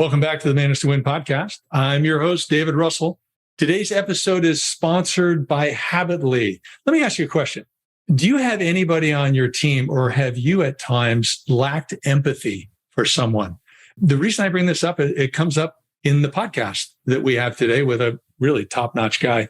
Welcome back to the Manage to Win podcast. I'm your host, David Russell. Today's episode is sponsored by Habitly. Let me ask you a question. Do you have anybody on your team, or have you at times lacked empathy for someone? The reason I bring this up, it comes up in the podcast that we have today with a really top-notch guy.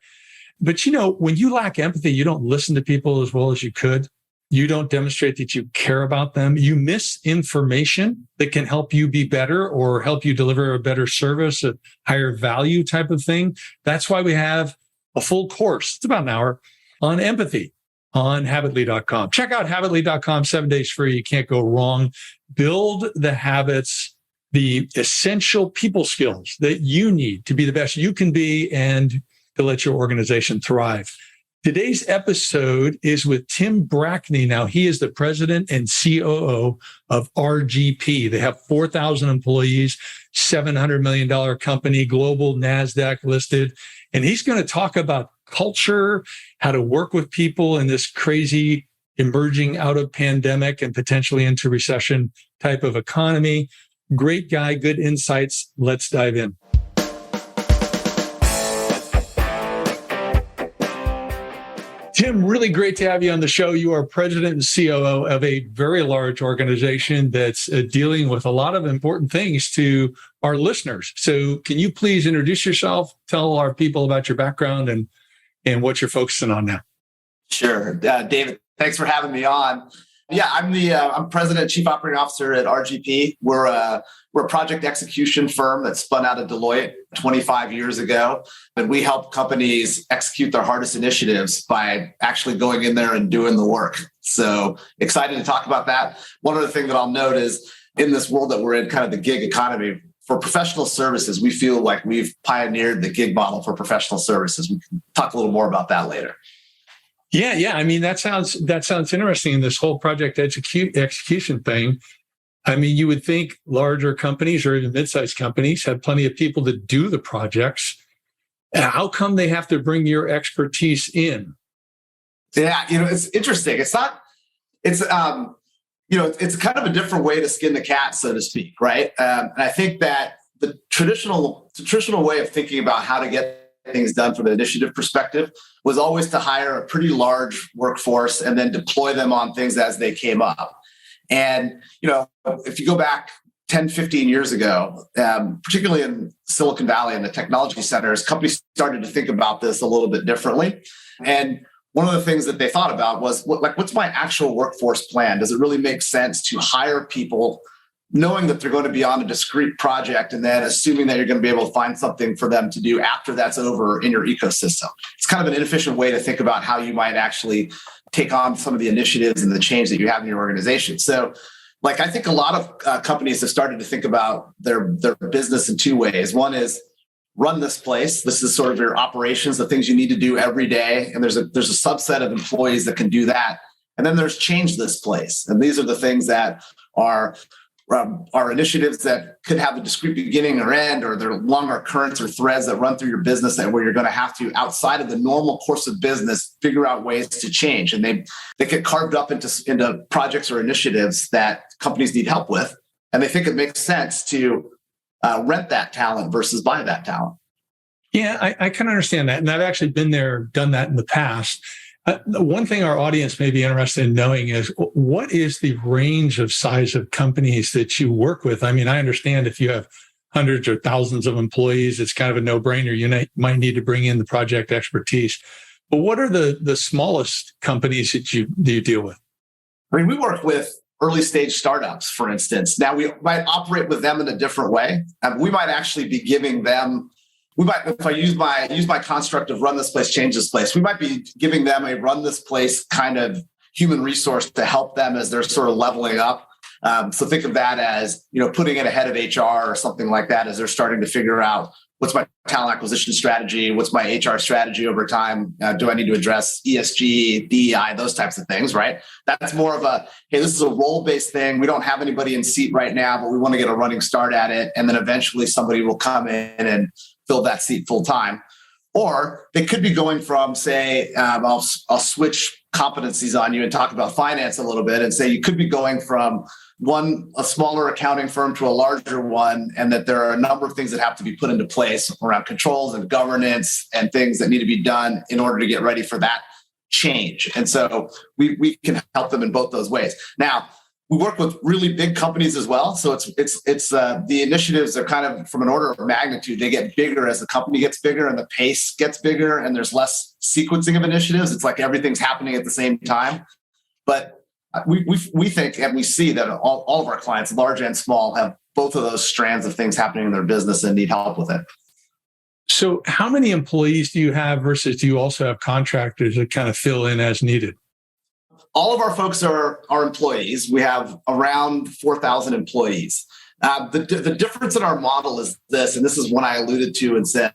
But when you lack empathy, you don't listen to people as well as you could. You don't demonstrate that you care about them. You miss information that can help you be better or help you deliver a better service, a higher value type of thing. That's why we have a full course. It's about an hour on empathy on Habitly.com. Check out Habitly.com, 7 days free. You can't go wrong. Build the habits, the essential people skills that you need to be the best you can be and to let your organization thrive. Today's episode is with Tim Brackney. Now, he is the president and COO of RGP. They have 4,000 employees, $700 million company, global NASDAQ listed. And he's going to talk about culture, how to work with people in this crazy emerging out of pandemic and potentially into recession type of economy. Great guy, good insights. Let's dive in. Tim, really great to have you on the show. You are president and COO of a very large organization that's dealing with a lot of important things to our listeners. So can you please introduce yourself, tell our people about your background and what you're focusing on now? Sure. David, thanks for having me on. Yeah, I'm president and chief operating officer at RGP. We're a project execution firm that spun out of Deloitte 25 years ago. And we help companies execute their hardest initiatives by actually going in there and doing the work. So excited to talk about that. One other thing that I'll note is in this world that we're in, kind of the gig economy, for professional services, we feel like we've pioneered the gig model for professional services. We can talk a little more about that later. Yeah. I mean, that sounds interesting. This whole project execution thing. I mean, you would think larger companies or even mid-sized companies have plenty of people to do the projects. How come they have to bring your expertise in? Yeah, it's interesting. It's kind of a different way to skin the cat, so to speak, right? And I think that the traditional way of thinking about how to get things done from an initiative perspective was always to hire a pretty large workforce and then deploy them on things as they came up. And, if you go back 10, 15 years ago, particularly in Silicon Valley and the technology centers, companies started to think about this a little bit differently. And one of the things that they thought about was, what's my actual workforce plan? Does it really make sense to hire people knowing that they're going to be on a discrete project and then assuming that you're going to be able to find something for them to do after that's over in your ecosystem? It's kind of an inefficient way to think about how you might actually take on some of the initiatives and the change that you have in your organization. So, I think a lot of companies have started to think about their business in two ways. One is run this place. This is sort of your operations, the things you need to do every day. And there's a subset of employees that can do that. And then there's change this place. And these are the things that are initiatives that could have a discrete beginning or end, or they're longer currents or threads that run through your business and where you're going to have to, outside of the normal course of business, figure out ways to change. And they get carved up into projects or initiatives that companies need help with. And they think it makes sense to rent that talent versus buy that talent. Yeah, I can understand that. And I've actually been there, done that in the past. One thing our audience may be interested in knowing is, what is the range of size of companies that you work with? I mean, I understand if you have hundreds or thousands of employees, it's kind of a no-brainer. You might need to bring in the project expertise. But what are the smallest companies that you deal with? I mean, we work with early stage startups, for instance. Now, we might operate with them in a different way. We might actually be giving them, if I use my construct of run this place, change this place, we might be giving them a run this place kind of human resource to help them as they're sort of leveling up. So think of that as, putting it ahead of HR or something like that as they're starting to figure out, what's my talent acquisition strategy? What's my HR strategy over time? Do I need to address ESG, DEI, those types of things, right? That's more of a, hey, this is a role-based thing. We don't have anybody in seat right now, but we want to get a running start at it. And then eventually somebody will come in and fill that seat full time. Or they could be going from, say, I'll switch competencies on you and talk about finance a little bit and say you could be going from a smaller accounting firm to a larger one, and that there are a number of things that have to be put into place around controls and governance and things that need to be done in order to get ready for that change. And so we can help them in both those ways. Now, we work with really big companies as well. So it's the initiatives are kind of from an order of magnitude. They get bigger as the company gets bigger and the pace gets bigger and there's less sequencing of initiatives. It's like everything's happening at the same time. But we think and we see that all of our clients, large and small, have both of those strands of things happening in their business and need help with it. So how many employees do you have versus do you also have contractors that kind of fill in as needed? All of our folks are employees. We have around 4,000 employees. The difference in our model is this, and this is one I alluded to and said,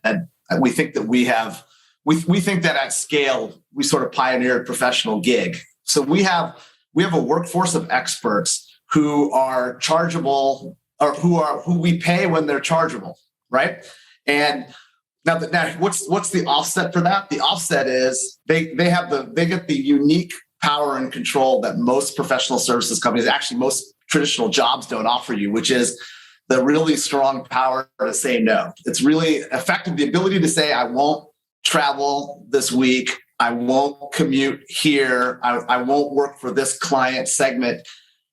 we think that we think that at scale, we sort of pioneered professional gig. So we have a workforce of experts who are chargeable or who we pay when they're chargeable, right? And now what's the offset for that? The offset is they get the unique power and control that most professional services companies, actually most traditional jobs, don't offer you, which is the really strong power to say no. It's really effective, the ability to say, I won't travel this week. I won't commute here. I won't work for this client segment.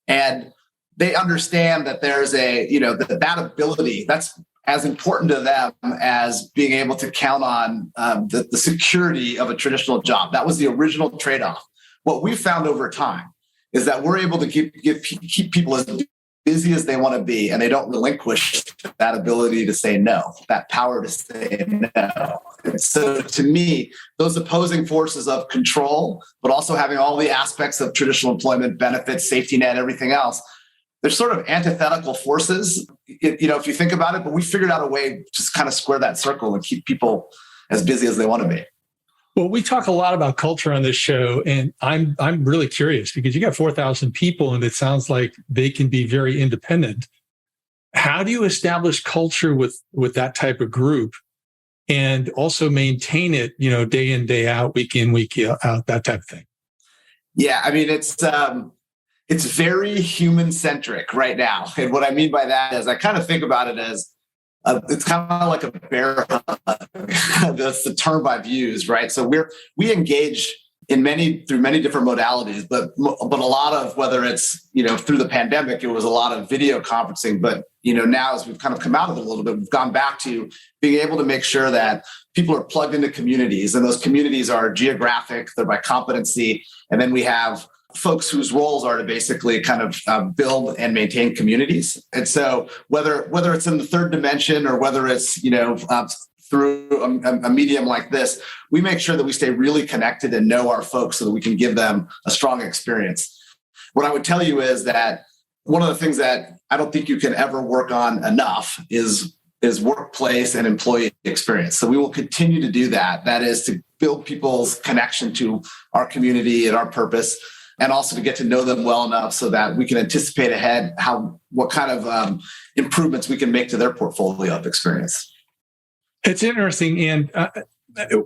And they understand that there's that ability, that's as important to them as being able to count on the security of a traditional job. That was the original trade-off. What we found over time is that we're able to keep people as busy as they want to be, and they don't relinquish that ability to say no, that power to say no. And so to me, those opposing forces of control, but also having all the aspects of traditional employment benefits, safety net, everything else, they're sort of antithetical forces, if you think about it, but we figured out a way to just kind of square that circle and keep people as busy as they want to be. Well, we talk a lot about culture on this show, and I'm really curious because you got 4,000 people, and it sounds like they can be very independent. How do you establish culture with that type of group, and also maintain it, day in, day out, week in, week out, that type of thing? Yeah, I mean it's very human centric right now, and what I mean by that is I kind of think about it as it's kind of like a bear hug. That's the term I've used, right? So we engage through many different modalities, but a lot of, whether it's through the pandemic, it was a lot of video conferencing. But now as we've kind of come out of it a little bit, we've gone back to being able to make sure that people are plugged into communities, and those communities are geographic, they're by competency, and then we have folks whose roles are to basically kind of build and maintain communities. And so whether it's in the third dimension or whether it's, through a medium like this, we make sure that we stay really connected and know our folks so that we can give them a strong experience. What I would tell you is that one of the things that I don't think you can ever work on enough is workplace and employee experience. So we will continue to do that. That is to build people's connection to our community and our purpose, and also to get to know them well enough so that we can anticipate ahead what kind of improvements we can make to their portfolio of experience. It's interesting. And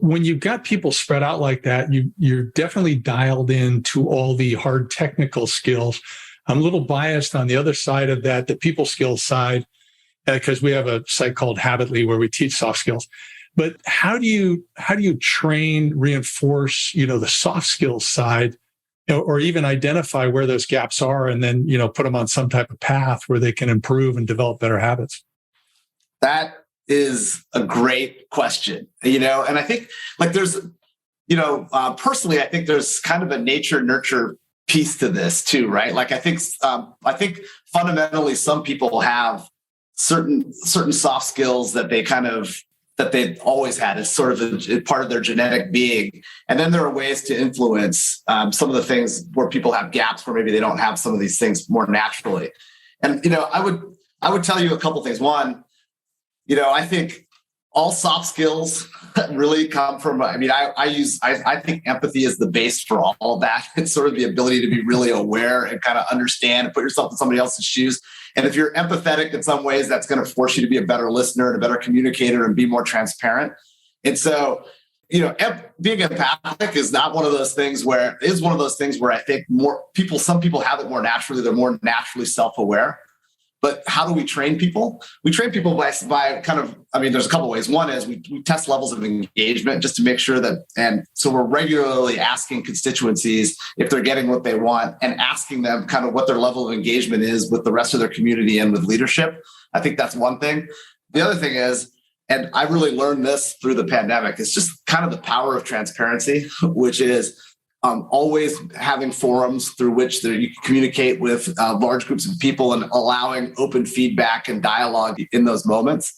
when you've got people spread out like that, you're definitely dialed into all the hard technical skills. I'm a little biased on the other side of that, the people skills side, because we have a site called Habitly where we teach soft skills. But how do you train, reinforce, the soft skills side, or even identify where those gaps are, and then, put them on some type of path where they can improve and develop better habits? That is a great question, and I think there's, personally, I think there's kind of a nature nurture piece to this too, right? I think fundamentally some people have certain soft skills that they've always had as sort of a part of their genetic being. And then there are ways to influence some of the things where people have gaps where maybe they don't have some of these things more naturally. And, I would tell you a couple things. One, I think all soft skills really come from, I think empathy is the base for all of that. It's sort of the ability to be really aware and kind of understand and put yourself in somebody else's shoes. And if you're empathetic in some ways, that's going to force you to be a better listener and a better communicator and be more transparent. And so being empathic is not one of those things where I think some people have it more naturally. They're more naturally self-aware. But how do we train people? We train people by there's a couple of ways. One is we test levels of engagement just to make sure and so we're regularly asking constituencies if they're getting what they want and asking them kind of what their level of engagement is with the rest of their community and with leadership. I think that's one thing. The other thing is, and I really learned this through the pandemic, it's just kind of the power of transparency, which is always having forums through which you can communicate with large groups of people and allowing open feedback and dialogue in those moments.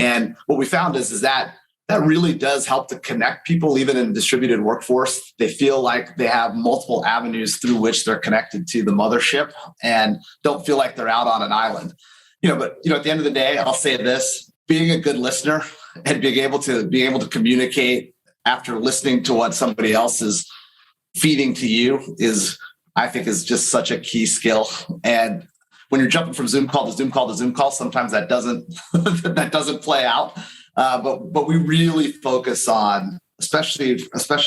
And what we found is that really does help to connect people, even in a distributed workforce. They feel like they have multiple avenues through which they're connected to the mothership and don't feel like they're out on an island. But at the end of the day, I'll say this: being a good listener and being able to communicate after listening to what somebody else is feeding to you I think is just such a key skill. And when you're jumping from Zoom call to Zoom call to Zoom call, sometimes that doesn't play out. But we really focus on, especially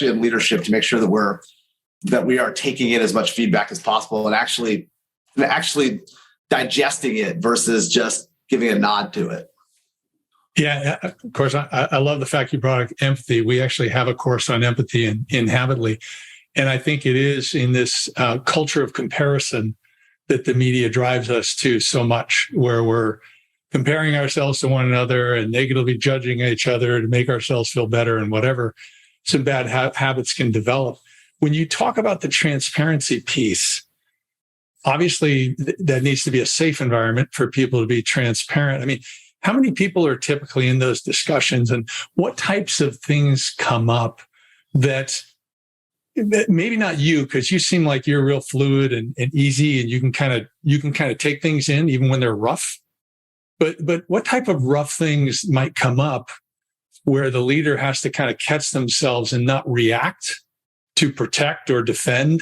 in leadership, to make sure that we are taking in as much feedback as possible and actually digesting it versus just giving a nod to it. Yeah, of course. I love the fact you brought up empathy. We actually have a course on empathy in Habitly. And I think it is in this culture of comparison that the media drives us to so much, where we're comparing ourselves to one another and negatively judging each other to make ourselves feel better and whatever some bad habits can develop. When you talk about the transparency piece, obviously that needs to be a safe environment for people to be transparent. I mean, how many people are typically in those discussions, and what types of things come up that maybe not you, because you seem like you're real fluid and easy, and you can kind of take things in even when they're rough. But what type of rough things might come up where the leader has to kind of catch themselves and not react to protect or defend,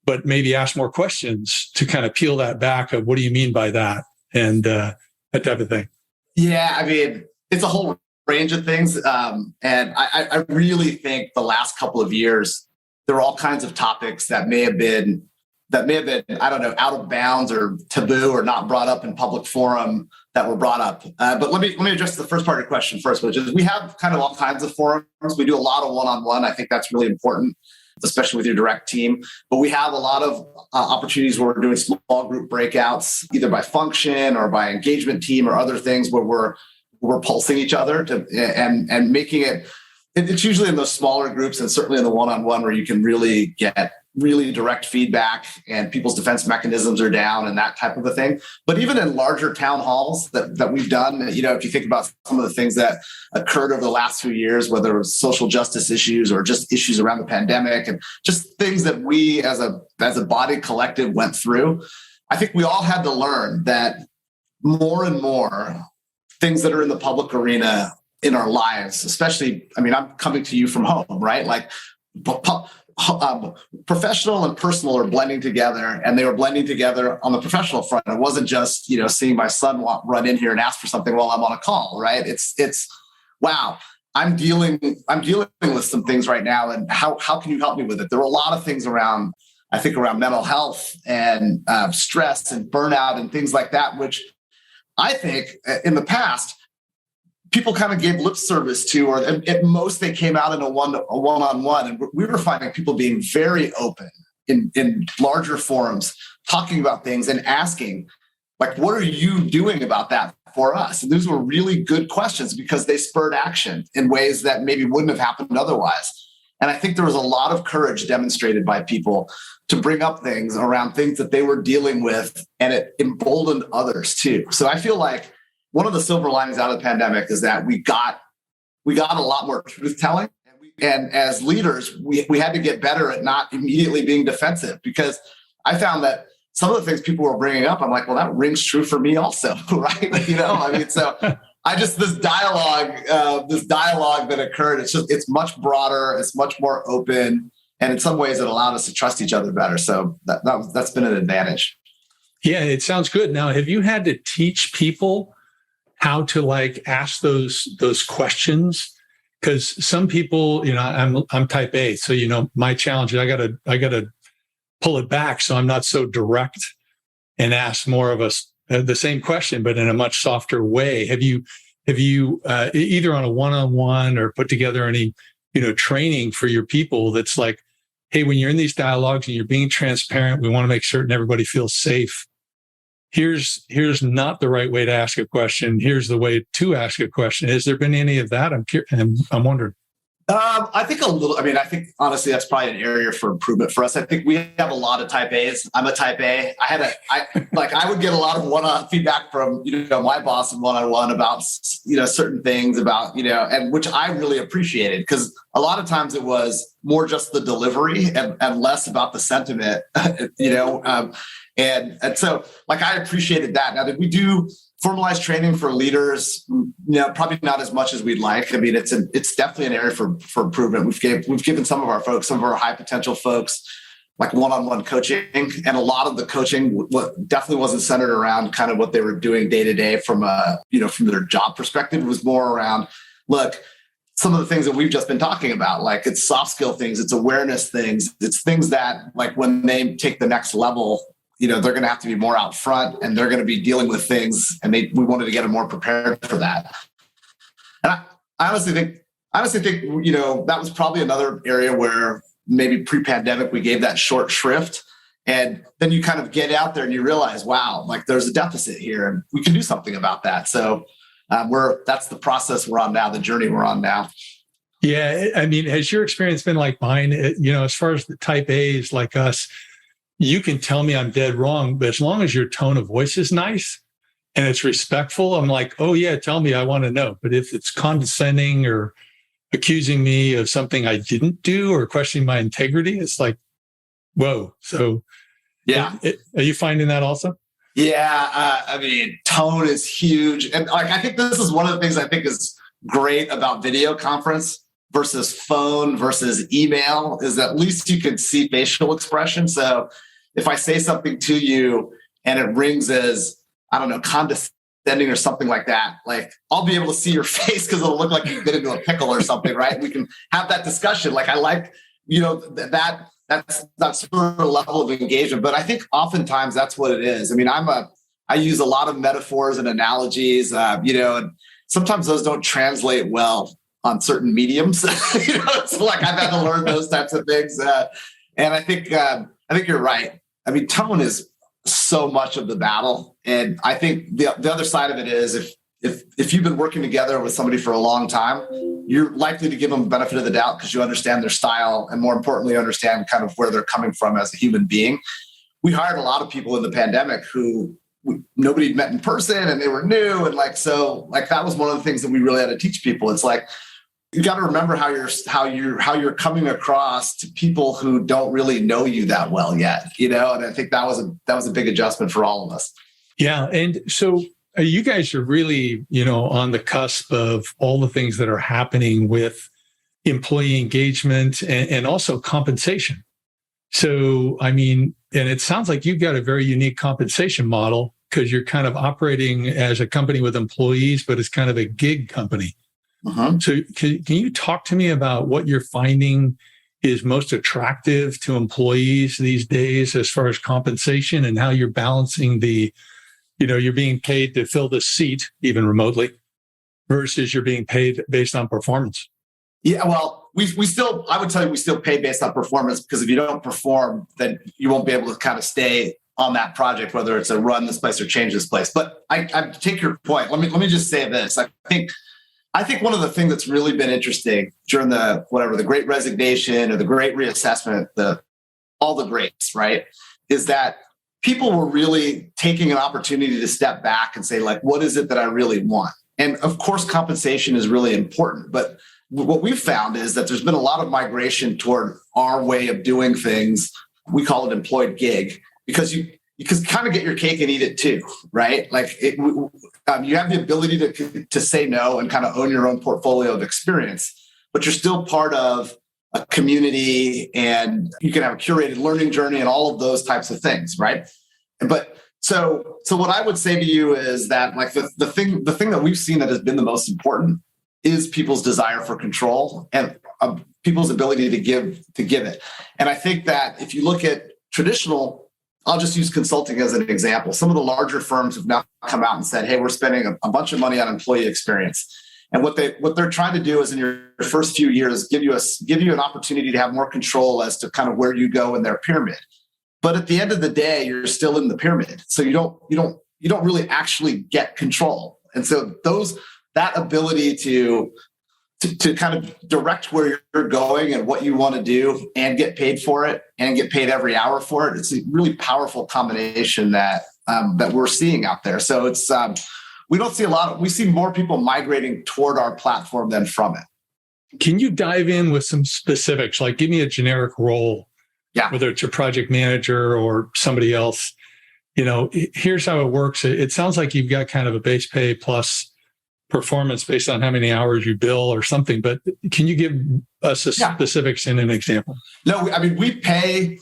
but maybe ask more questions to kind of peel that back of what do you mean by that, and that type of thing? Yeah, I mean, it's a whole range of things. And I really think the last couple of years, there were all kinds of topics that may have been, I don't know, out of bounds or taboo or not brought up in public forum that were brought up. But let me address the first part of your question first, which is we have kind of all kinds of forums. We do a lot of one-on-one. I think that's really important, especially with your direct team. But we have a lot of opportunities where we're doing small group breakouts, either by function or by engagement team or other things where we're pulsing each other and making it. It's usually in those smaller groups and certainly in the one-on-one where you can really get really direct feedback and people's defense mechanisms are down and that type of a thing. But even in larger town halls that we've done, if you think about some of the things that occurred over the last few years, whether it was social justice issues or just issues around the pandemic and just things that we as a body collective went through, I think we all had to learn that more and more things that are in the public arena in our lives, especially, I'm coming to you from home, right? Like professional and personal are blending together, and they were blending together on the professional front. It wasn't just, seeing my son run in here and ask for something while I'm on a call, right? It's wow, I'm dealing with some things right now, and how can you help me with it? There were a lot of things around mental health and stress and burnout and things like that, which I think in the past, people kind of gave lip service to, or at most they came out in a one-on-one. And we were finding people being very open in larger forums, talking about things and asking, like, what are you doing about that for us? And those were really good questions because they spurred action in ways that maybe wouldn't have happened otherwise. And I think there was a lot of courage demonstrated by people to bring up things around things that they were dealing with, and it emboldened others too. So I feel like one of the silver linings out of the pandemic is that we got a lot more truth telling. And as leaders, we had to get better at not immediately being defensive, because I found that some of the things people were bringing up, I'm like, well, that rings true for me also, right? So this dialogue that occurred, it's much broader, it's much more open. And in some ways it allowed us to trust each other better. So that's been an advantage. Yeah, it sounds good. Now, have you had to teach people how to ask those questions Because some people, I'm type A, so my challenge is I gotta pull it back so I'm not so direct and ask more of us the same question, but in a much softer way. Have you either on a one-on-one or put together any training for your people that's like, hey, when you're in these dialogues and you're being transparent, we want to make certain everybody feels safe. Here's not the right way to ask a question. Here's the way to ask a question. Has there been any of that? I'm wondering. I think a little. I mean, I think honestly, that's probably an area for improvement for us. I think we have a lot of type A's. I'm a type A. I would get a lot of one-on feedback from my boss and one-on-one about certain things about and which I really appreciated, because a lot of times it was more just the delivery and less about the sentiment. And so I appreciated that. Now, did we do formalized training for leaders? Probably not as much as we'd like. I mean, it's definitely an area for improvement. We've given some of our high potential folks like one-on-one coaching, and a lot of the coaching definitely wasn't centered around kind of what they were doing day to day from their job perspective. It was more around, look, some of the things that we've just been talking about, like it's soft skill things, it's awareness things, it's things that like when they take the next level, they're going to have to be more out front and they're going to be dealing with things, and we wanted to get them more prepared for that. And I honestly think, that was probably another area where maybe pre-pandemic we gave that short shrift, and then you kind of get out there and you realize, wow, like there's a deficit here and we can do something about that. So that's the process we're on now, the journey we're on now. Yeah. I mean, has your experience been like mine? As far as the type A's like us, you can tell me I'm dead wrong, but as long as your tone of voice is nice and it's respectful, I'm like, oh yeah, tell me, I want to know. But if it's condescending or accusing me of something I didn't do or questioning my integrity, it's like, whoa. So yeah. Are you finding that also? Yeah. I mean, tone is huge. And I think this is one of the things I think is great about video conference versus phone versus email, is that at least you can see facial expression. So if I say something to you and it rings as, I don't know, condescending or something like that, like I'll be able to see your face because it'll look like you've been into a pickle or something, right? We can have that discussion. Like I like, that's that sort of level of engagement. But I think oftentimes that's what it is. I mean, I use a lot of metaphors and analogies, and sometimes those don't translate well on certain mediums. So like I've had to learn those types of things. And I think you're right. I mean, tone is so much of the battle. And I think the other side of it is if you've been working together with somebody for a long time, you're likely to give them the benefit of the doubt because you understand their style and more importantly, understand kind of where they're coming from as a human being. We hired a lot of people in the pandemic who nobody had met in person and they were new. And so that was one of the things that we really had to teach people. It's like, you got to remember how you're coming across to people who don't really know you that well yet, and I think that was a big adjustment for all of us. Yeah. And so you guys are really, on the cusp of all the things that are happening with employee engagement and also compensation. So, I mean, and it sounds like you've got a very unique compensation model because you're kind of operating as a company with employees, but it's kind of a gig company. Uh-huh. So can you talk to me about what you're finding is most attractive to employees these days as far as compensation and how you're balancing you're being paid to fill the seat, even remotely, versus you're being paid based on performance? Yeah, well, I would tell you, we still pay based on performance, because if you don't perform, then you won't be able to kind of stay on that project, whether it's a run this place or change this place. But I take your point. Let me just say this. I think one of the things that's really been interesting during the Great Resignation or the Great Reassessment, all the greats, right, is that people were really taking an opportunity to step back and say, like, what is it that I really want? And of course, compensation is really important. But what we've found is that there's been a lot of migration toward our way of doing things. We call it employed gig, because you can kind of get your cake and eat it too, right? Like you have the ability to say no and kind of own your own portfolio of experience, but you're still part of a community and you can have a curated learning journey and all of those types of things, right? But so what I would say to you is that, like, the thing that we've seen that has been the most important is people's desire for control and people's ability to give it. And I think that if you look at traditional, I'll just use consulting as an example. Some of the larger firms have now come out and said, hey, we're spending a bunch of money on employee experience. And what they're trying to do is in your first few years, give you an opportunity to have more control as to kind of where you go in their pyramid. But at the end of the day, you're still in the pyramid. So you don't really actually get control. And so that ability to kind of direct where you're going and what you want to do and get paid for it and get paid every hour for it, it's a really powerful combination that we're seeing out there. So it's we see more people migrating toward our platform than from it. Can you dive in with some specifics? Like give me a generic role, whether it's a project manager or somebody else. Here's how it works. It sounds like you've got kind of a base pay plus performance based on how many hours you bill or something, but can you give us the specifics in an example? No, I mean, we pay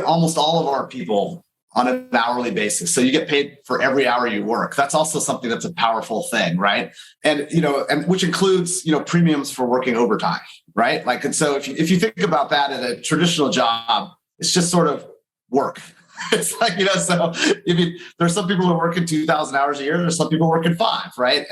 almost all of our people on an hourly basis. So you get paid for every hour you work. That's also something that's a powerful thing, right? And, and which includes, premiums for working overtime, right? Like, and so if you think about that in a traditional job, it's just sort of work. It's like, so there's some people who are working 2,000 hours a year. There's some people working 5, right?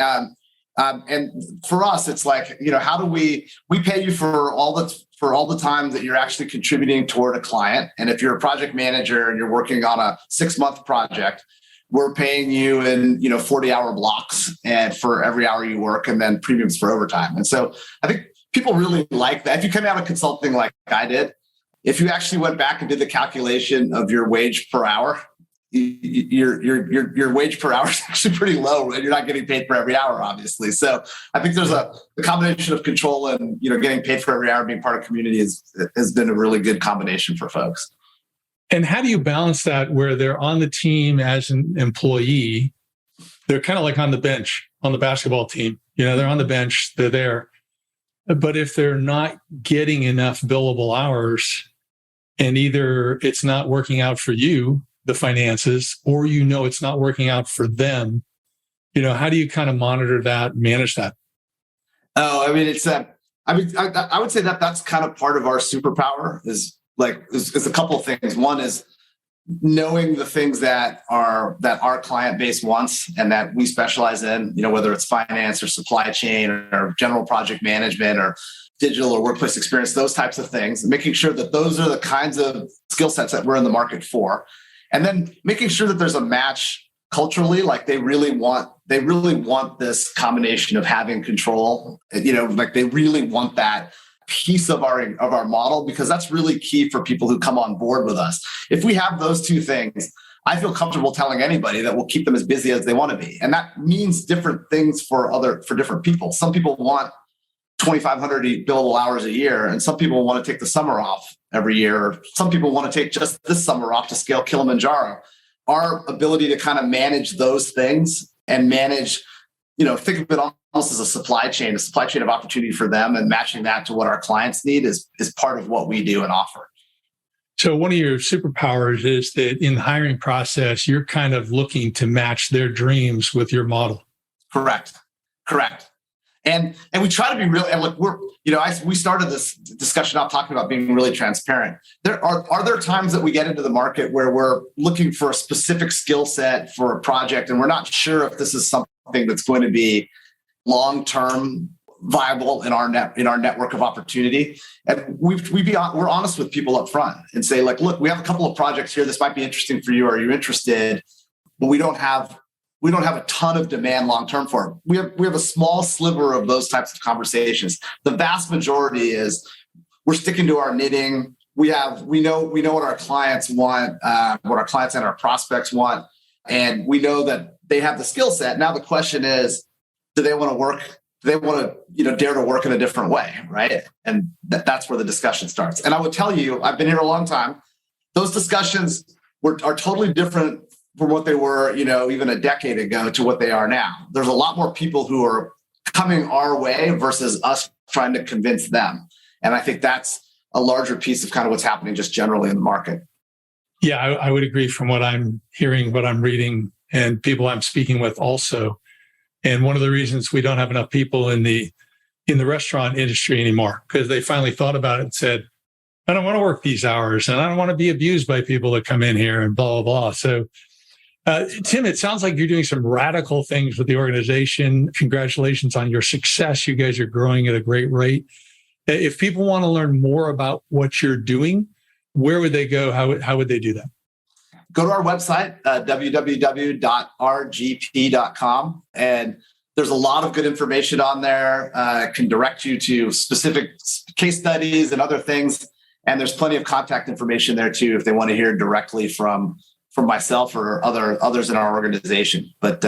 And for us, it's like, how do we pay you for all the time that you're actually contributing toward a client. And if you're a project manager and you're working on a 6-month project, we're paying you in, 40-hour blocks and for every hour you work, and then premiums for overtime. And so I think people really like that. If you come out of consulting like I did, if you actually went back and did the calculation of your wage per hour, your wage per hour is actually pretty low, and you're not getting paid for every hour, obviously. So I think there's a combination of control and getting paid for every hour, being part of community has been a really good combination for folks. And how do you balance that where they're on the team as an employee? They're kind of like on the bench on the basketball team. They're on the bench, they're there. But if they're not getting enough billable hours, and either it's not working out for you, the finances, or it's not working out for them, how do you kind of monitor that, manage that? Oh, I mean, I would say that's kind of part of our superpower is a couple of things. One is knowing the things that our client base wants and that we specialize in, whether it's finance or supply chain or general project management or digital or workplace experience, those types of things, and making sure that those are the kinds of skill sets that we're in the market for. And then making sure that there's a match culturally, like they really want this combination of having control, like they really want that piece of our model, because that's really key for people who come on board with us. If we have those two things, I feel comfortable telling anybody that we'll keep them as busy as they want to be. And that means different things for different people. Some people want 2,500 billable hours a year, and some people want to take the summer off every year. Some people want to take just this summer off to scale Kilimanjaro. Our ability to kind of manage those things and manage, think of it almost as a supply chain of opportunity for them, and matching that to what our clients need is part of what we do and offer. So one of your superpowers is that in the hiring process, you're kind of looking to match their dreams with your model. Correct. And we try to be real. And look, we started this discussion out talking about being really transparent. Are there times that we get into the market where we're looking for a specific skill set for a project, and we're not sure if this is something that's going to be long-term viable in our network of opportunity? And we're honest with people up front and say, like, look, we have a couple of projects here. This might be interesting for you. Are you interested? But we don't have a ton of demand long-term for it. We have a small sliver of those types of conversations. The vast majority is we're sticking to our knitting. We know what our clients want, what our clients and our prospects want. And we know that they have the skill set. Now the question is, do they want to work? Do they want to, dare to work in a different way, right? And that's where the discussion starts. And I would tell you, I've been here a long time. Those discussions are totally different from what they were, even a decade ago to what they are now. There's a lot more people who are coming our way versus us trying to convince them. And I think that's a larger piece of kind of what's happening just generally in the market. Yeah, I would agree from what I'm hearing, what I'm reading, and people I'm speaking with also. And one of the reasons we don't have enough people in the restaurant industry anymore, because they finally thought about it and said, I don't want to work these hours and I don't want to be abused by people that come in here and blah, blah, blah. So, Tim, it sounds like you're doing some radical things with the organization. Congratulations on your success. You guys are growing at a great rate. If people want to learn more about what you're doing, where would they go? How would they do that? Go to our website, www.rgp.com. And there's a lot of good information on there. Can direct you to specific case studies and other things. And there's plenty of contact information there too, if they want to hear directly from myself or others in our organization. But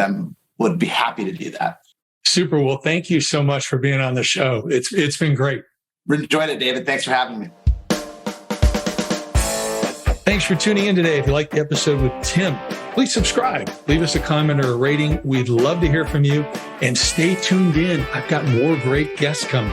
would be happy to do that. Super. Well, thank you so much for being on the show. It's been great. Enjoyed it, David. Thanks for having me. Thanks for tuning in today. If you liked the episode with Tim, please subscribe. Leave us a comment or a rating. We'd love to hear from you. And stay tuned in. I've got more great guests coming.